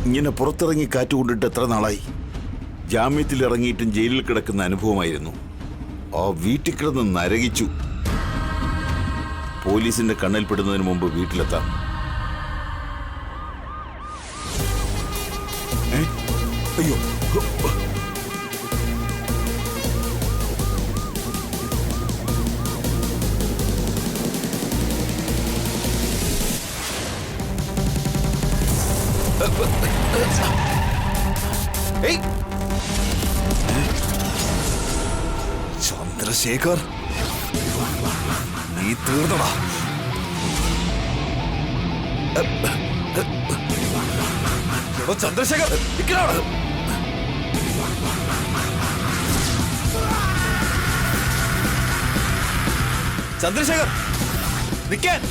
ഇങ്ങനെ പുറത്തിറങ്ങി കാറ്റുകൊണ്ടിട്ട് എത്ര നാളായി? ജാമ്യത്തിൽ ഇറങ്ങിയിട്ടും ജയിലിൽ കിടക്കുന്ന അനുഭവമായിരുന്നു. ആ വീട്ടിൽ കിടന്ന് നരകിച്ചു. പോലീസിന്റെ കണ്ണിൽപ്പെടുന്നതിന് മുമ്പ് വീട്ടിലെത്താം. അയ്യോ, ചന്ദ്രശേഖർ, നീ തീർന്നടാ. ചന്ദ്രശേഖർ, ചന്ദ്രശേഖർ, നിൽക്കാൻ.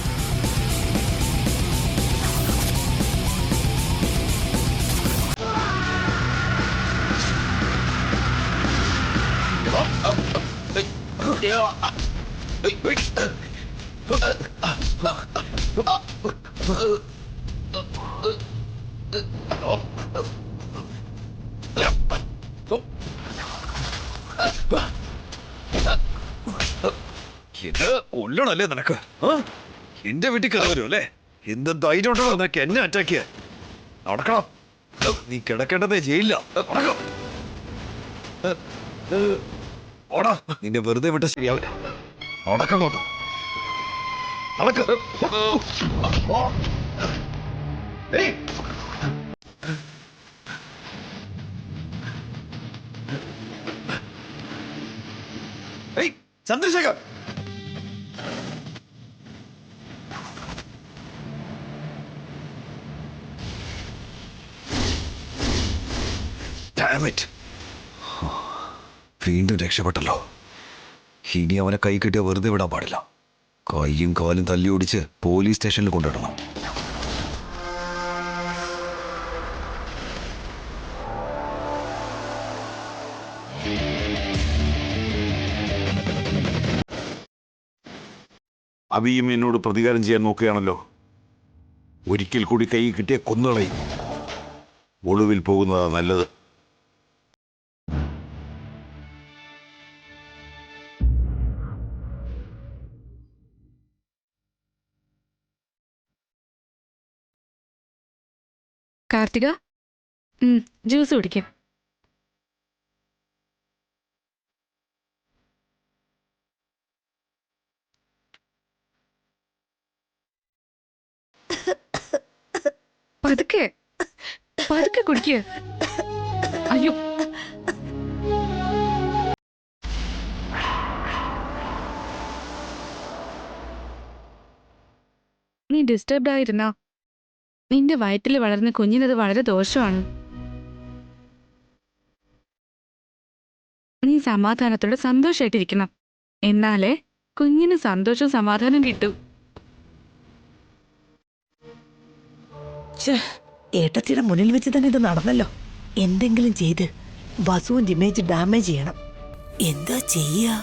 കൊല്ലണല്ലേ നിനക്ക്? എന്റെ വീട്ടിൽ കയറി വരും അല്ലേ? എന്ത് ധൈര്യം ഉണ്ടോ നിനക്ക് എന്നെ അറ്റാക്ക് ചെയ്യാൻ? നടക്കണം. നീ കിടക്കേണ്ടതേ ജയിലില്ല. ഓടാ, നിന്നെ വെറുതെ വിട്ട ശരിയാവില്ല. നടക്കങ്ങോട്ട്. നടക്ക്. ചന്ദ്രശേഖർ, വീണ്ടും രക്ഷപ്പെട്ടല്ലോ. ഇനി അവനെ കൈ കിട്ടിയ വെറുതെ വിടാൻ പാടില്ല. കൈയും കാലും തല്ലി ഓടിച്ച് പോലീസ് സ്റ്റേഷനിൽ കൊണ്ടിടണം. അബിയും എന്നോട് പ്രതികാരം ചെയ്യാൻ നോക്കുകയാണല്ലോ. ഒരിക്കൽ കൂടി കൈ കിട്ടിയ കൊന്നുകളയും. ഒളിവിൽ പോകുന്നതാ നല്ലത്. കാർത്തിക, ജ്യൂസ് കുടിക്കും. പതുക്കെ പതുക്കെ കുടിക്കുക. അയ്യോ, നീ ഡിസ്റ്റർബ്ഡ് ആയിരുന്നാ? നിന്റെ വയറ്റിൽ വളർന്ന കുഞ്ഞിനത് വളരെ ദോഷമാണ്. നീ സമാധാനത്തോടെ സന്തോഷമായിട്ടിരിക്കണം. എന്നാലേ കുഞ്ഞിന് സന്തോഷവും സമാധാനം കിട്ടും. ഏട്ടത്തിയുടെ മുന്നിൽ വെച്ച് തന്നെ ഇത് നടന്നല്ലോ. എന്തെങ്കിലും ചെയ്ത് വസുവിന്റെ ഇമേജ് ഡാമേജ് ചെയ്യണം. എന്താ ചെയ്യാ?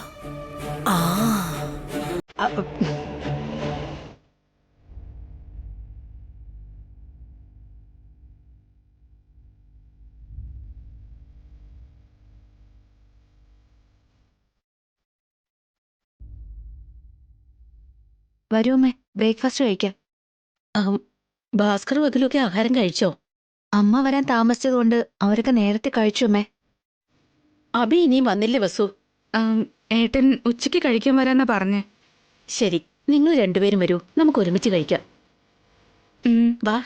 വരൂ അമ്മേ, ബ്രേക്ക്ഫാസ്റ്റ് കഴിക്കാം. ഭാസ്കറും അതിലൊക്കെ ആഹാരം കഴിച്ചോ? അമ്മ വരാൻ താമസിച്ചതുകൊണ്ട് അവരൊക്കെ നേരത്തെ കഴിച്ചു അമ്മേ. അബി ഇനിയും വന്നില്ലേ വസു? ഏട്ടൻ ഉച്ചയ്ക്ക് കഴിക്കാൻ വരാന്നാ പറഞ്ഞേ. ശരി, നിങ്ങൾ രണ്ടുപേരും വരൂ, നമുക്ക് ഒരുമിച്ച് കഴിക്കാം. വാ.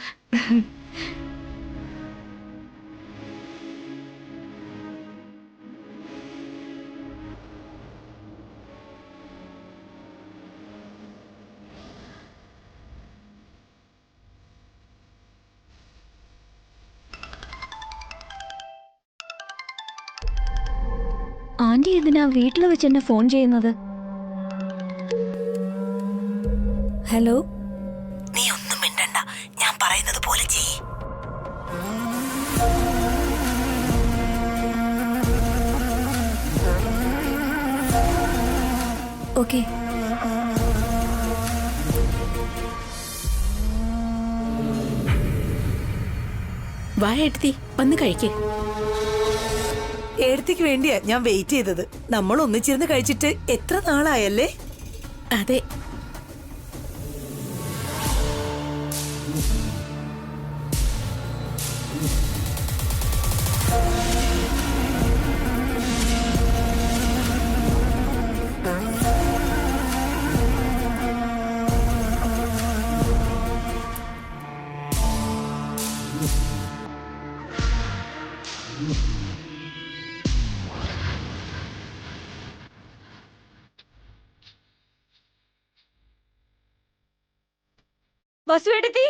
ആന്റി എന്തിനാ വീട്ടിൽ വെച്ച് എന്നെ ഫോൺ ചെയ്യുന്നത്? ഹലോ. നീ ഒന്നും മിണ്ടണ്ട, ഞാൻ പറയുന്നത് പോലെ ചെയ്യ്. ഓക്കെ. വാ എടുത്തി വന്ന് കഴിക്കേ. ഏടത്തിക്ക് വേണ്ടിയാ ഞാൻ വെയിറ്റ് ചെയ്തത്. നമ്മൾ ഒന്നിച്ചിരുന്ന് കഴിച്ചിട്ട് എത്ര നാളായല്ലേ? അതെ. വസുവേടത്തി,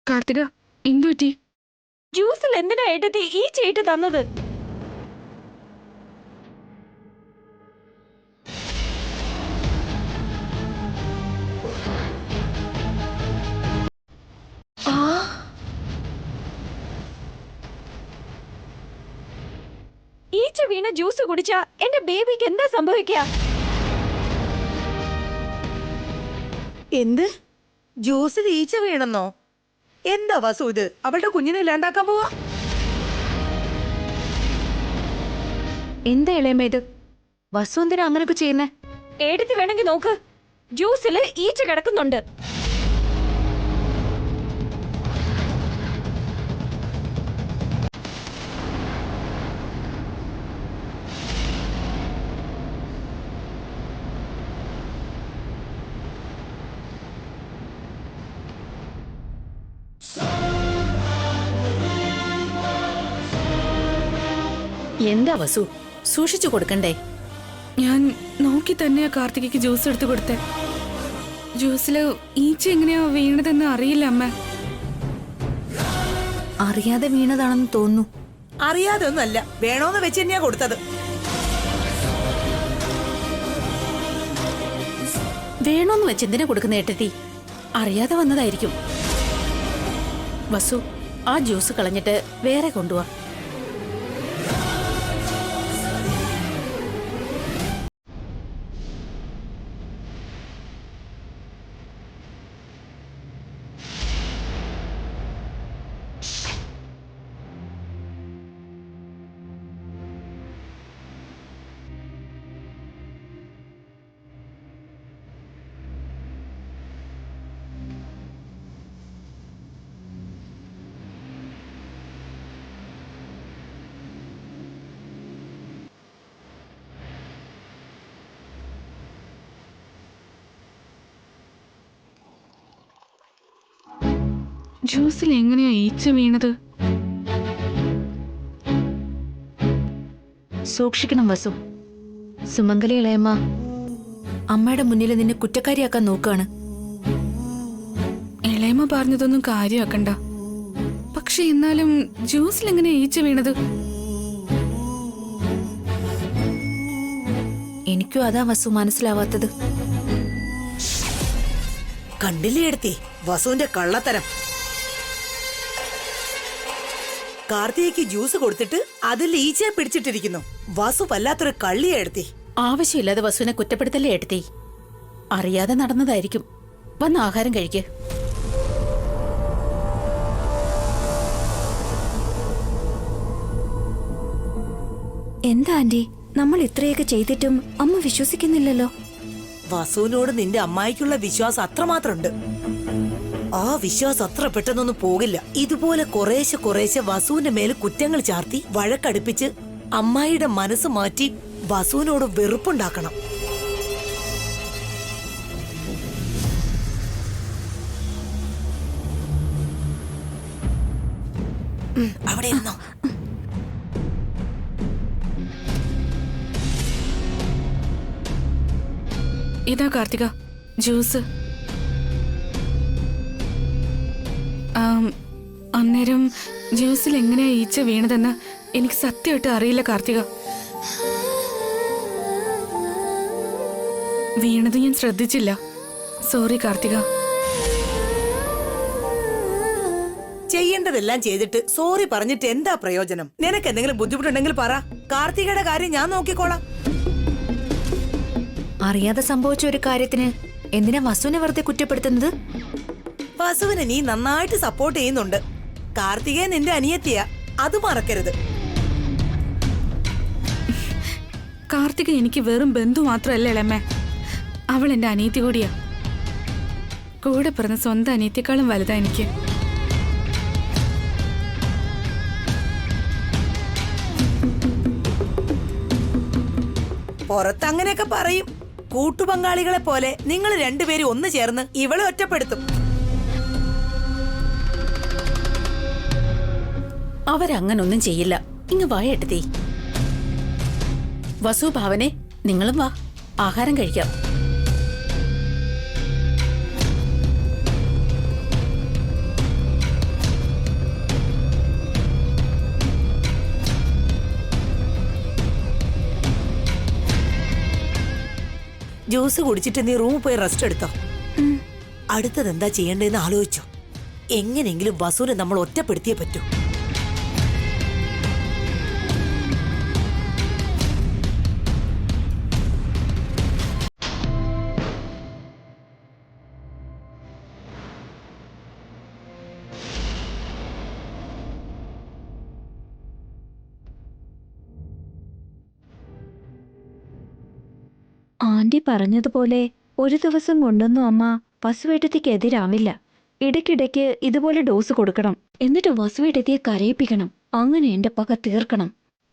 കാർത്തിക, എന്തു പറ്റി? ജ്യൂസിൽ എന്തിനാ ഏട്ടത്തി ഈ ചേട്ട് തന്നത്? ഈച്ച വീണ ജ്യൂസ് കുടിച്ചാ എന്റെ ബേബിക്ക് എന്താ സംഭവിക്കുക? എന്ത്? ജ്യൂസിൽ ഈച്ച വീണെന്നോ? എന്താ വസു ഇത്? അവളുടെ കുഞ്ഞിനെ ഇല്ലാണ്ടാക്കാൻ പോവാ? എന്താ ഇളയമ്മ ഇത്? വസു എന്തിനാ അങ്ങനൊക്കെ ചെയ്യുന്നേ? ഏടത്തി വേണമെങ്കിൽ നോക്ക്, ജ്യൂസില് ഈച്ച കിടക്കുന്നുണ്ട്. എന്താ വസു, സൂക്ഷിച്ചു കൊടുക്കണ്ടേ? ഞാൻ നോക്കി തന്നെയാ കാർത്തികയ്ക്ക് ജ്യൂസ് എടുത്തു കൊടുത്തേ. ജ്യൂസില് ഈച്ച എങ്ങനെയാ വീണതെന്ന് അറിയില്ല അമ്മ. അറിയാതെ വീണതാണെന്ന് തോന്നുന്നു. അറിയാതെ ഒന്നല്ല, വേണോന്ന് വെച്ച് തന്നെയാ കൊടുത്തത്. വേണോന്ന് വെച്ച് എന്തിനാ കൊടുക്കുന്ന ഏട്ടത്തി? അറിയാതെ വന്നതായിരിക്കും. വസു, ആ ജ്യൂസ് കളഞ്ഞിട്ട് വേറെ കൊണ്ടുവാ. ജ്യൂസിൽ എങ്ങനെയാ ഈച്ച വീണത്? സൂക്ഷിക്കണം വസു. സുമംഗലി ഇളയമ്മ അമ്മയുടെ മുന്നിൽ നിന്നെ കുറ്റക്കാരിയാക്കാൻ നോക്കാണ്. ഇളയമ്മ പറഞ്ഞതൊന്നും കാര്യമാക്കണ്ട. പക്ഷെ എന്നാലും ജ്യൂസിൽ എങ്ങനെയാ ഈച്ച വീണത്? എനിക്കും അതാ വസു മനസ്സിലാവാത്തത്. കണ്ടില്ലേ എടുത്തി വസുവിന്റെ കള്ളത്തരം? കാർത്തികയ്ക്ക് ജ്യൂസ് കൊടുത്തിട്ട് അതിൽ ഈച്ചയെ പിടിച്ചിട്ടിരിക്കുന്നു. വസു വല്ലാത്തൊരു കള്ളിയെ എടുത്തി. ആവശ്യമില്ലാതെ വസുവിനെ കുറ്റപ്പെടുത്തല്ലേ ഏട്ടത്തി? അറിയാതെ നടന്നതായിരിക്കും. വന്ന് ആഹാരം കഴിക്ക്. എന്താ ആന്റി, നമ്മൾ ഇത്രയൊക്കെ ചെയ്തിട്ടും അമ്മ വിശ്വസിക്കുന്നില്ലല്ലോ. വസുവിനോട് നിന്റെ അമ്മായിക്കുള്ള വിശ്വാസം അത്രമാത്രമുണ്ട്. ആ വിശ്വാസം അത്ര പെട്ടെന്നൊന്നും പോകില്ല. ഇതുപോലെ കുറേശ്ശെ കുറേശ്ശെ വസുവിന്റെ മേൽ കുറ്റങ്ങൾ ചാർത്തി വഴക്കടുപ്പിച്ച് അമ്മായിയുടെ മനസ്സ് മാറ്റി വസുവിനോട് വെറുപ്പുണ്ടാക്കണം. അവിടെ ഇരുന്നോ. ഇതാ കാർത്തിക ജ്യൂസ്. അന്നേരം ജ്യൂസിൽ എങ്ങനെയാ ഈച്ച വീണതെന്ന് എനിക്ക് സത്യമായിട്ട് അറിയില്ല കാർത്തിക. വീണത് ഞാൻ ശ്രദ്ധിച്ചില്ല. സോറി കാർത്തിക. ചെയ്യേണ്ടതെല്ലാം ചെയ്തിട്ട് സോറി പറഞ്ഞിട്ട് എന്താ പ്രയോജനം? നിനക്ക് എന്തെങ്കിലും ബുദ്ധിമുട്ടുണ്ടെങ്കിൽ പറ, കാർത്തികയുടെ കാര്യം ഞാൻ നോക്കിക്കോളാം. അറിയാതെ സംഭവിച്ച ഒരു കാര്യത്തിന് എന്തിനാ വസുവിനെ വെറുതെ കുറ്റപ്പെടുത്തുന്നത്? വസുവിനെ നീ നന്നായിട്ട് സപ്പോർട്ട് ചെയ്യുന്നുണ്ട്. കാർത്തികയെ നിന്റെ അനിയത്തിയാ, അത് മറക്കരുത്. കാർത്തിക എനിക്ക് വെറും ബന്ധു മാത്രമല്ല ഇളമ്മേ, അവൾ എന്റെ അനിയത്തി കൂടിയാ. കൂടെ പിറന്ന സ്വന്തം അനിയത്തിയേക്കാളും വലുതാ എനിക്ക്. പുറത്തങ്ങനെയൊക്കെ പറയും. കൂട്ടുപങ്കാളികളെ പോലെ നിങ്ങൾ രണ്ടുപേരും ഒന്ന് ചേർന്ന് ഇവളെ ഒറ്റപ്പെടുത്തും. അവരങ്ങനൊന്നും ചെയ്യില്ല. ഇങ്ങ് വാ എടുത്തി. വസു ഭാവനെ, നിങ്ങളും വാ, ആഹാരം കഴിക്കാം. ജ്യൂസ് കുടിച്ചിട്ട് നീ റൂമിൽ പോയി റെസ്റ്റ് എടുത്തോ. അടുത്തത് എന്താ ചെയ്യേണ്ടതെന്ന് ആലോചിച്ചോ. എങ്ങനെയെങ്കിലും വസുവിനെ നമ്മൾ ഒറ്റപ്പെടുത്തിയേ പറ്റൂ. ആന്റി പറഞ്ഞതുപോലെ ഒരു ദിവസം കൊണ്ടൊന്നും അമ്മ വസുവേട്ടത്തിക്ക് എതിരാവില്ല. ഇടയ്ക്കിടയ്ക്ക് ഇതുപോലെ ഡോസ് കൊടുക്കണം. എന്നിട്ട് വസുവേട്ടത്തിയെ കരയിപ്പിക്കണം. അങ്ങനെ എന്റെ പക തീർക്കണം.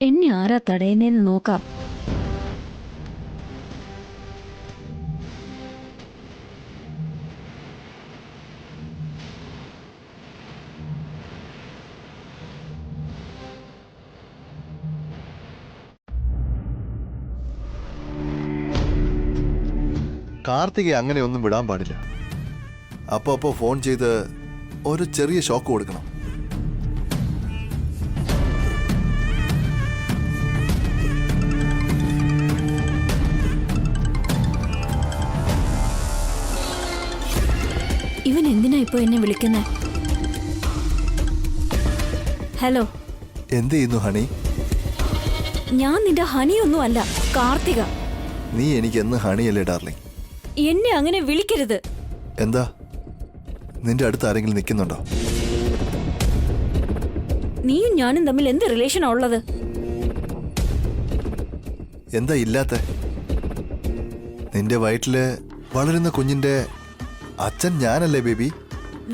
എന്നെ ആരാ തടയുന്നതെന്ന് നോക്കാം. കാർത്തികയെ അങ്ങനെയൊന്നും വിടാൻ പാടില്ല. അപ്പോൾ ഫോൺ ചെയ്ത് ഒരു ചെറിയ ഷോക്ക് കൊടുക്കണം. ഇവൻ എന്തിനാ ഇപ്പൊ എന്നെ വിളിക്കുന്നേ? ഹലോ, എന്ത് ചെയ്യുന്നു ഹണി? ഞാൻ നിന്റെ ഹണിയൊന്നും അല്ല, കാർത്തിക. നീ എനിക്ക് എന്ന് ഹണിയല്ലേ ഡാർലിംഗ്? എന്നെ അങ്ങനെ വിളിക്കരുത്. എന്താ, നിന്റെ അടുത്ത് ആരെങ്കിലും നിൽക്കുന്നുണ്ടോ? നീയും ഞാനും തമ്മിൽ എന്ത് റിലേഷനാ ഉള്ളത്? എന്താ ഇല്ലാത്ത? നിന്റെ വയറ്റില് വളരുന്ന കുഞ്ഞിന്റെ അച്ഛൻ ഞാനല്ലേ ബേബി?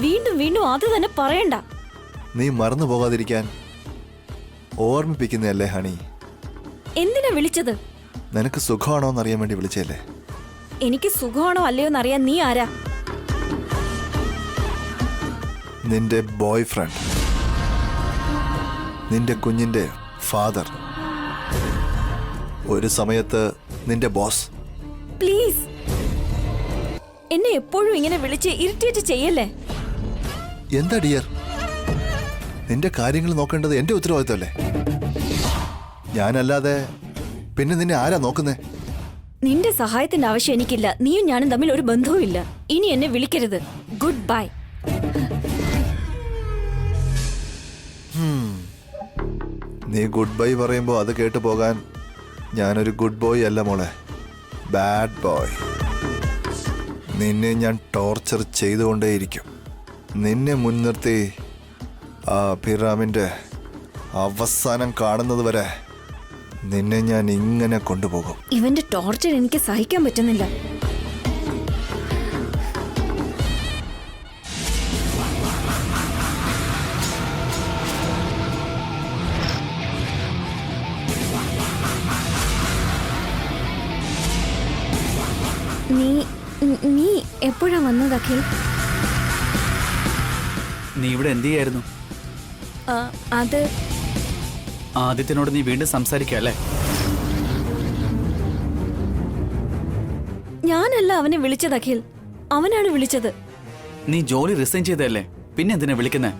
വീണ്ടും വീണ്ടും അത് തന്നെ പറയണ്ട. നീ മറന്നു പോകാതിരിക്കാൻ ഓർമ്മിപ്പിക്കുന്നതല്ലേ ഹണി? എന്തിനാ വിളിച്ചത്? നിനക്ക് സുഖമാണോ എന്നറിയാൻ വേണ്ടി വിളിച്ചല്ലേ. എനിക്ക് സുഖമാണോ അല്ലയോ എന്നറിയാൻ നീ ആരാ? നിന്റെ ബോയ് ഫ്രണ്ട്, നിന്റെ കുഞ്ഞിന്റെ ഫാദർ, ഒരു സമയത്ത് നിന്റെ ബോസ്. പ്ലീസ്, എന്നെ എപ്പോഴും ഇങ്ങനെ വിളിച്ച് ഇറിറ്റേറ്റ് ചെയ്യല്ലേ. എന്താ ഡിയർ, നിന്റെ കാര്യങ്ങൾ നോക്കേണ്ടത് എന്റെ ഉത്തരവാദിത്തമല്ലേ? ഞാനല്ലാതെ പിന്നെ നിന്നെ ആരാ നോക്കുന്നേ? നിന്റെ സഹായത്തിന്റെ ആവശ്യം എനിക്കില്ല. നീയും ഞാനും തമ്മിൽ ഒരു ബന്ധവും ഇല്ല. ഇനി എന്നെ വിളിക്കരുത്. Good bye. നീ ഗുഡ് ബൈ പറയുമ്പോൾ അത് കേട്ടു പോകാൻ ഞാനൊരു ഗുഡ് ബോയ് അല്ല മോളെ, ബാഡ് ബോയ്. നിന്നെ ഞാൻ ടോർച്ചർ ചെയ്തുകൊണ്ടേയിരിക്കും. നിന്നെ മുൻനിർത്തി ആ അഭിറാമിന്റെ അവസാനം കാണുന്നത് വരെ നിന്നെ ഞാൻ ഇങ്ങനെ കൊണ്ടുപോകും. ഇവന്റെ ടോർച്ചർ എനിക്ക് സഹിക്കാൻ പറ്റുന്നില്ല. നീ എപ്പോഴാ വന്നത് അഖിൽ? നീ ഇവിടെ എന്ത് ചെയ്യായിരുന്നു? അത് ആദിത്യനോട് നീ വീണ്ടും സംസാരിക്കല്ലേ? ഞാനല്ല അവനെ വിളിച്ചത് അഖിൽ, അവനാണ് വിളിച്ചത്. നീ ജോലി റിസൈൻ ചെയ്തല്ലേ, പിന്നെ എന്തിനാ വിളിക്കുന്നേ?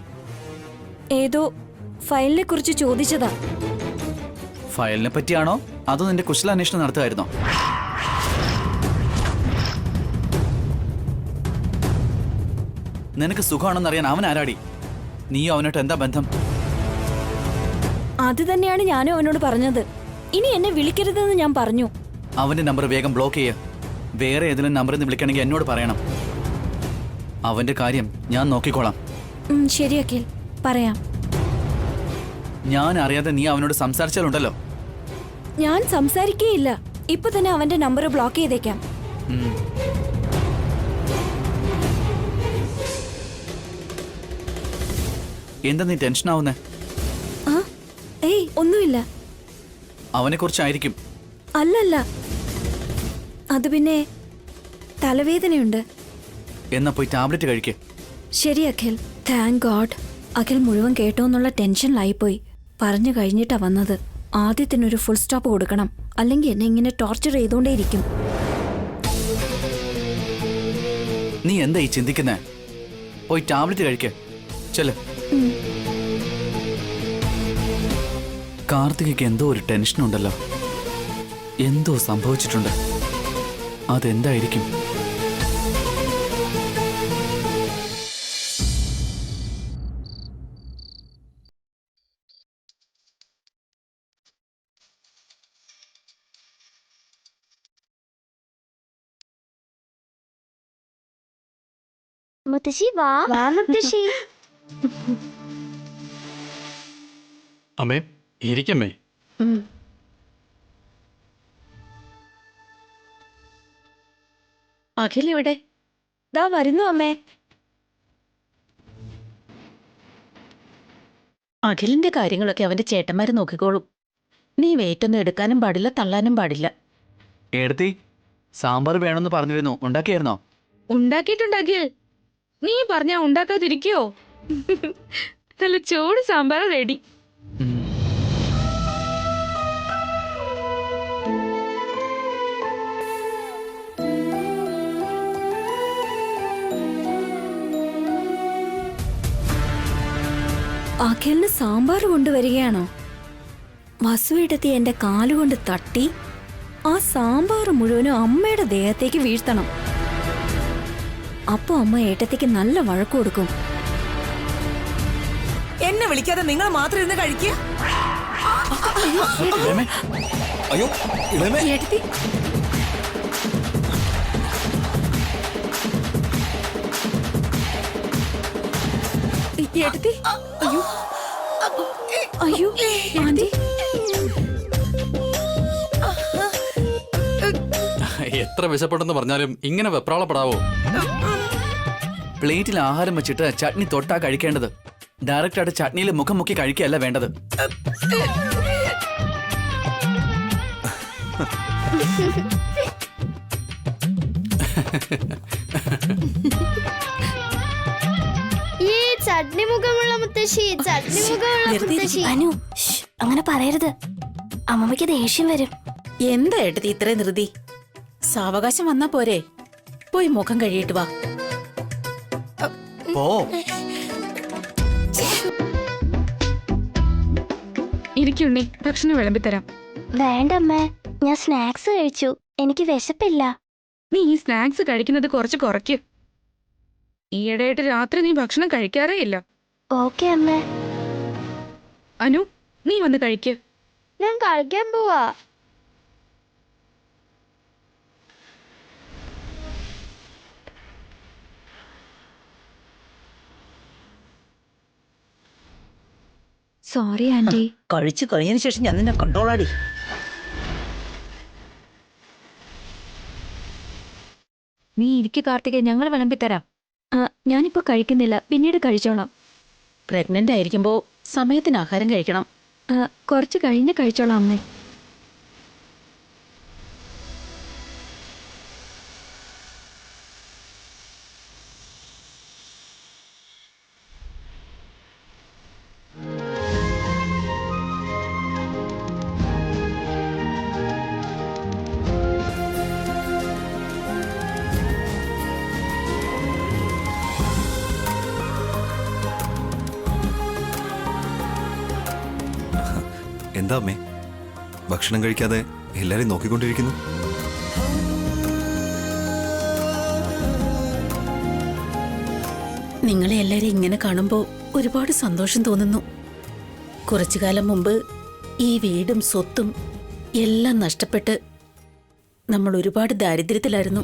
ഏതോ ഫയലിനെ കുറിച്ച് ചോദിച്ചതാ. ഫയലിനെ പറ്റിയാണോ അതോ നിന്റെ കുശലാന്വേഷണം നടത്തുമായിരുന്നോ? നിനക്ക് സുഖമാണെന്നറിയാൻ അവൻ ആരാടി? നീയോ അവനോട്ട് എന്താ ബന്ധം? അത് തന്നെയാണ് ഞാനും അവനോട് പറഞ്ഞത്. ഇനി എന്നെ വിളിക്കരുതെന്ന് ഞാൻ പറഞ്ഞു. അവന്റെ നമ്പർ വേഗം ബ്ലോക്ക് ചെയ്യ. വേറെ ഏതെങ്കിലും നമ്പറിൽ നിന്ന് വിളിക്കണമെങ്കിൽ എന്നോട് പറയണം. അവന്റെ കാര്യം ഞാൻ നോക്കിക്കോളാം. ശരി അഖിൽ, പറയാം. ഞാൻ അറിയാതെ നീ അവനോട് സംസാരിച്ചാലുണ്ടല്ലോ. ഞാൻ സംസാരിക്കേയില്ല. ഇപ്പൊ തന്നെ അവന്റെ നമ്പർ ബ്ലോക്ക് ചെയ്തേക്കാം. എന്താ നീ ടെൻഷൻ ആവുന്നേ? ആ ഏയ് ഒന്നുമില്ല. അവനെ കുറിച്ചായിരിക്കും. അല്ലല്ല, അത് പിന്നെ തലവേദനയുണ്ട്. എന്നാ പോയി ടാബ്ലറ്റ് കഴിക്കേ. ശരി അഖിൽ, താങ്ക് ഗോഡ്. അഖിൽ മുഴുവൻ കേട്ടോ എന്നുള്ള ടെൻഷനിലായിപ്പോയി. പറഞ്ഞു കഴിഞ്ഞിട്ടാ വന്നത്. ആദ്യത്തിനൊരു ഫുൾ സ്റ്റോപ്പ് കൊടുക്കണം, അല്ലെങ്കിൽ എന്നെ ഇങ്ങനെ ടോർച്ചർ ചെയ്തുകൊണ്ടേയിരിക്കും. നീ എന്താ ഈ ചിന്തിക്കുന്നേ? പോയി ടാബ്ലറ്റ് കഴിക്കേ. ചെല്. കാർത്തികയ്ക്ക് എന്തോ ഒരു ടെൻഷനുണ്ടല്ലോ. എന്തോ സംഭവിച്ചിട്ടുണ്ട്. അതെന്തായിരിക്കും? മുത്തശ്ശി വാ മുത്തശ്ശി. അമ്മേ ഇരിക്കമ്മേ. അഖിൽ ഇവിടെ? ദാ വരുന്നു അമ്മേ. അഖിലിന്റെ കാര്യങ്ങളൊക്കെ അവന്റെ ചേട്ടന്മാര് നോക്കിക്കോളും. നീ വെയിറ്റൊന്നും എടുക്കാനും പാടില്ല, തള്ളാനും പാടില്ല. എടുത്തി സാമ്പാർ വേണമെന്ന് പറഞ്ഞിരുന്നു. ഉണ്ടാക്കിയായിരുന്നോ? ഉണ്ടാക്കിയിട്ടുണ്ടാക്കിയ നീ പറഞ്ഞാ ഉണ്ടാക്കാതിരിക്കോ? നല്ല ചോട് സാമ്പാർ റെഡി. അഖിലിന് സാമ്പാർ കൊണ്ടുവരികയാണോ? വസുവിടത്തി എന്റെ കാലുകൊണ്ട് തട്ടി ആ സാമ്പാർ മുഴുവനും അമ്മയുടെ ദേഹത്തേക്ക് വീഴ്ത്തണം. അപ്പൊ അമ്മ ഏട്ടത്തേക്ക് നല്ല വഴക്ക് കൊടുക്കും. എന്നെ വിളിക്കാതെ നിങ്ങൾ മാത്രം ഇരുന്ന് കഴിക്കുക. അയ്യോ ഇളമേ. ഏട്ടത്തി, ഏട്ടത്തി, അയ്യോ അയ്യോ ആന്റി. എത്ര വിശപ്പെട്ടെന്ന് പറഞ്ഞാലും ഇങ്ങനെ വെപ്രാളപ്പെടാവോ? പ്ലേറ്റിൽ ആഹാരം വെച്ചിട്ട് ചട്നി തൊട്ടാ കഴിക്കേണ്ടത്. ഡയറക്റ്റ് ആയിട്ട് ചട്നിയിൽ മുഖം മുക്കി കഴിക്കുകയല്ല വേണ്ടത്. ഈ ചട്നി മുഖമുള്ള മുത്തശ്ശി, ചട്നി മുഖമുള്ള മുത്തശ്ശി. അനു, അങ്ങനെ പറയരുത്. അമ്മമ്മയ്ക്ക് ദേഷ്യം വരും. എന്താ ഏട്ടത്തി ഇത്രയും ധൃതി? സാവകാശം വന്നാ പോരെ? പോയി മുഖം കഴിയിട്ട് വാ. പോ. ഇരിക്കുണ്ണി, ഭക്ഷണം വിളമ്പിത്തരാം. വേണ്ടമ്മേ, ഞാൻ സ്നാക്സ് കഴിച്ചു. എനിക്ക് വിശപ്പില്ല. നീ ഈ സ്നാക്സ് കഴിക്കുന്നത് കുറച്ച് കുറയ്ക്ക്. ഈയിടെയായിട്ട് രാത്രി നീ ഭക്ഷണം കഴിക്കാറേ ഇല്ല. ഓക്കെ അമ്മേ. അനു, നീ വന്ന് കഴിക്ക്. ഞാൻ കളിക്കാൻ പോവാ. Sorry aunty. കഴിച്ചു കഴിഞ്ഞതിന് ശേഷം ഞാൻ നിന്നെ കണ്ടോളാടി. നീ ഇരിക്കു കാർത്തിക, ഞങ്ങൾ വിളമ്പിത്തരാം. ഞാനിപ്പോ കഴിക്കുന്നില്ല, പിന്നീട് കഴിച്ചോളാം. പ്രഗ്നന്റ് ആയിരിക്കുമ്പോ സമയത്തിന് ആഹാരം കഴിക്കണം. കുറച്ച് കഴിഞ്ഞ് കഴിച്ചോളാം അമ്മേ. എന്താ അമ്മേ ഭക്ഷണം കഴിക്കാതെ എല്ലാരെയും നോക്കിക്കൊണ്ടിരിക്കുന്നു? നിങ്ങളെ എല്ലാരും ഇങ്ങനെ കാണുമ്പോൾ ഒരുപാട് സന്തോഷം തോന്നുന്നു. കുറച്ചു കാലം മുമ്പ് ഈ വീടും സ്വത്തും എല്ലാം നഷ്ടപ്പെട്ട് നമ്മൾ ഒരുപാട് ദാരിദ്ര്യത്തിലായിരുന്നു.